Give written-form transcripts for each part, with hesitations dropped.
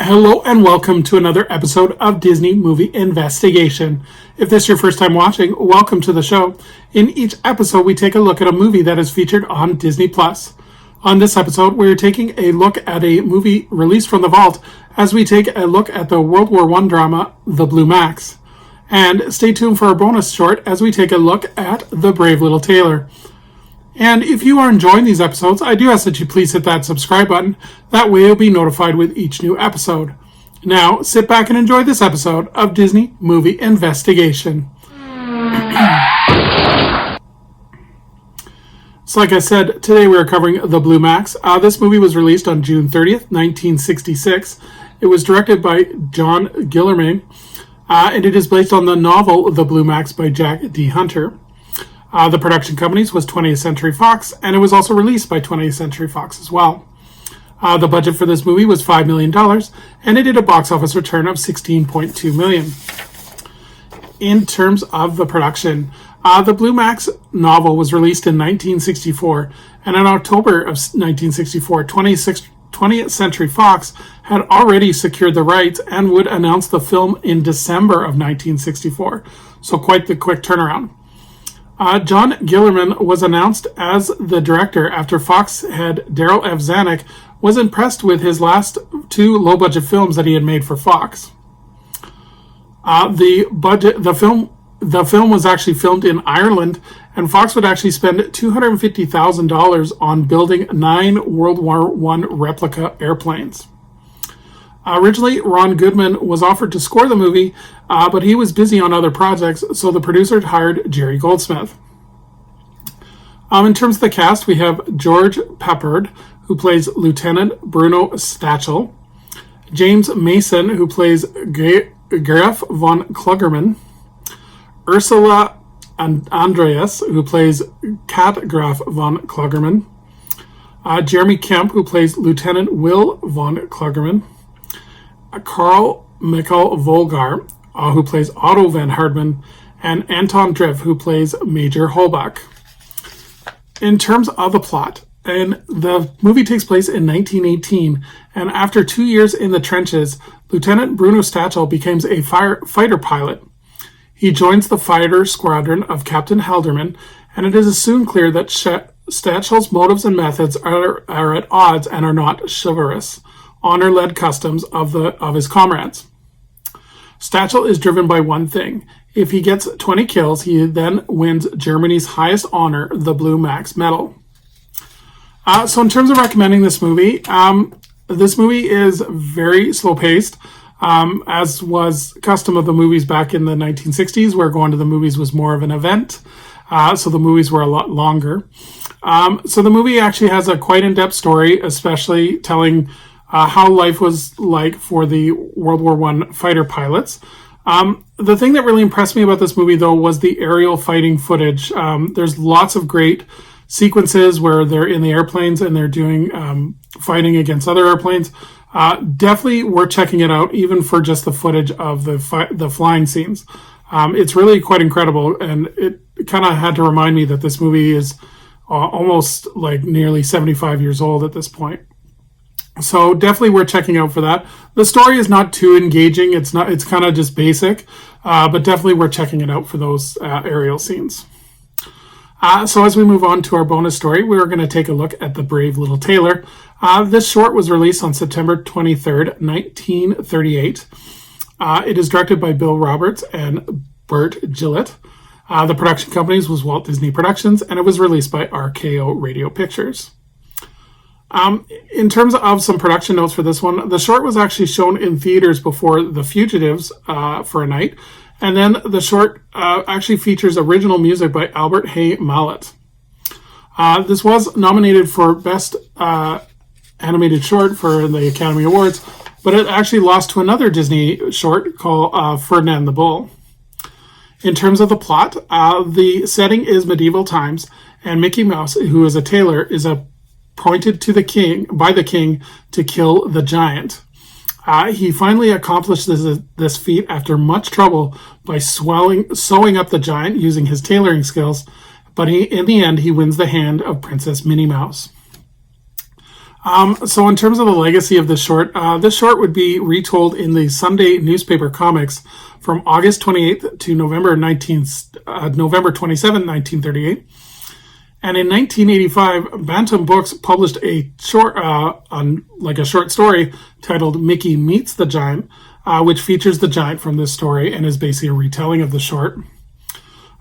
Hello and welcome to another episode of Disney Movie Investigation. If this is your first time watching, welcome to the show. In each episode, we take a look at a movie that is featured on Disney+. On this episode, we're taking a look at a movie released from the vault as we take a look at the World War I drama, The Blue Max. And stay tuned for our bonus short as we take a look at The Brave Little Tailor. And if you are enjoying these episodes, I do ask that you please hit that subscribe button. That way you'll be notified with each new episode. Now, sit back and enjoy this episode of Disney Movie Investigation. So like I said, today we are covering The Blue Max. This movie was released on June 30th, 1966. It was directed by John Guillermin, and it is based on the novel The Blue Max by Jack D. Hunter. The production companies was 20th Century Fox, and it was also released by 20th Century Fox as well. The budget for this movie was $5 million, and it did a box office return of $16.2 million. In terms of the production, the Blue Max novel was released in 1964, and in October of 1964, 20th Century Fox had already secured the rights and would announce the film in December of 1964, so quite the quick turnaround. John Guillermin was announced as the director after Fox head Darryl F. Zanuck was impressed with his last two low-budget films that he had made for Fox. The film was actually filmed in Ireland, and Fox would actually spend $250,000 on building 9 World War I replica airplanes. Originally, Ron Goodman was offered to score the movie, but he was busy on other projects, so the producer hired Jerry Goldsmith. In terms of the cast, we have George Peppard, who plays Lieutenant Bruno Stachel, James Mason, who plays Graf von Klugerman, Ursula Andreas, who plays Kat Graf von Klugerman, Jeremy Kemp, who plays Lieutenant Will von Klugerman, Carl Michael Volgar, who plays Otto van Hardman, and Anton Drift, who plays Major Holbach. In terms of the plot, and the movie takes place in 1918, and after 2 years in the trenches, Lieutenant Bruno Stachel becomes a fighter pilot. He joins the fighter squadron of Captain Halderman, and it is soon clear that Stachel's motives and methods are at odds and are not chivalrous, honor-led customs of his comrades. Stachel is driven by one thing. If he gets 20 kills, he then wins Germany's highest honor, the Blue Max Medal. So in terms of recommending this movie is very slow-paced, as was custom of the movies back in the 1960s, where going to the movies was more of an event. So the movies were a lot longer. So the movie actually has a quite in-depth story, especially telling how life was like for the World War I fighter pilots. The thing that really impressed me about this movie, though, was the aerial fighting footage. There's lots of great sequences where they're in the airplanes and they're doing fighting against other airplanes. Definitely worth checking it out, even for just the footage of the flying scenes. It's really quite incredible, and it kind of had to remind me that this movie is almost like nearly 75 years old at this point. So definitely worth checking out for that. The story is not too engaging. It's kind of just basic, but definitely worth checking it out for those aerial scenes. So as we move on to our bonus story, we're going to take a look at The Brave Little Tailor. This short was released on September 23rd, 1938. It is directed by Bill Roberts and Burt Gillett. The production companies was Walt Disney Productions, and it was released by RKO Radio Pictures. In terms of some production notes for this one, the short was actually shown in theaters before The Fugitives for a night, and then the short actually features original music by Albert Hay Mallet. This was nominated for Best Animated Short for the Academy Awards, but it actually lost to another Disney short called Ferdinand the Bull. In terms of the plot, the setting is medieval times, and Mickey Mouse, who is a tailor, is appointed to by the king to kill the giant. He finally accomplishes this feat after much trouble by sewing up the giant using his tailoring skills, but in the end he wins the hand of Princess Minnie Mouse. So in terms of the legacy of this short would be retold in the Sunday newspaper comics from August 28th to November 27th, 1938. And in 1985, Bantam Books published a short, a short story titled "Mickey Meets the Giant," which features the giant from this story and is basically a retelling of the short.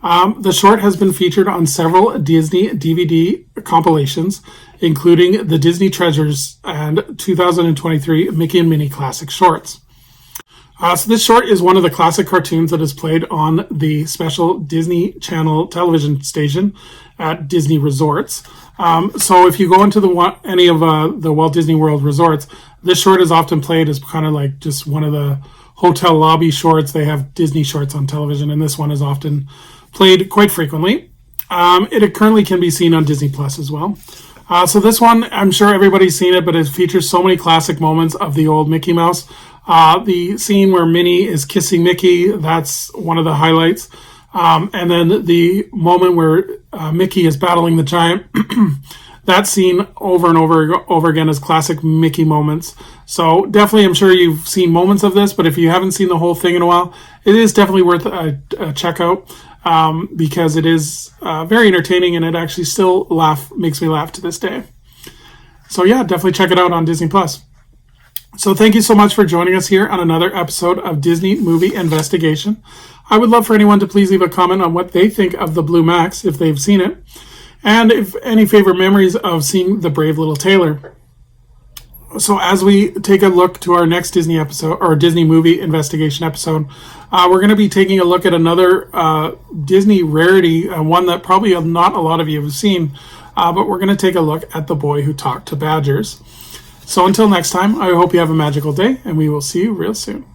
The short has been featured on several Disney DVD compilations, including the Disney Treasures and 2023 Mickey and Minnie Classic Shorts. So this short is one of the classic cartoons that is played on the special Disney Channel television station at Disney resorts. So if you go into any of the Walt Disney World resorts, this short is often played as kind of like just one of the hotel lobby shorts. They have Disney shorts on television, and this one is often played quite frequently. It currently can be seen on Disney Plus as well. So this one, I'm sure everybody's seen it, but it features so many classic moments of the old Mickey Mouse. The scene where Minnie is kissing Mickey, that's one of the highlights. And then the moment where Mickey is battling the giant, that scene over and over again is classic Mickey moments. So definitely, I'm sure you've seen moments of this, but if you haven't seen the whole thing in a while, it is definitely worth a check out, because it is very entertaining, and it actually still makes me laugh to this day. So yeah, definitely check it out on Disney Plus. So thank you so much for joining us here on another episode of Disney Movie Investigation. I would love for anyone to please leave a comment on what they think of the Blue Max, if they've seen it, and if any favorite memories of seeing the Brave Little Tailor. So as we take a look to our next Disney episode, or Disney Movie Investigation episode, we're going to be taking a look at another Disney rarity, one that probably not a lot of you have seen, but we're going to take a look at The Boy Who Talked to Badgers. So until next time, I hope you have a magical day, and we will see you real soon.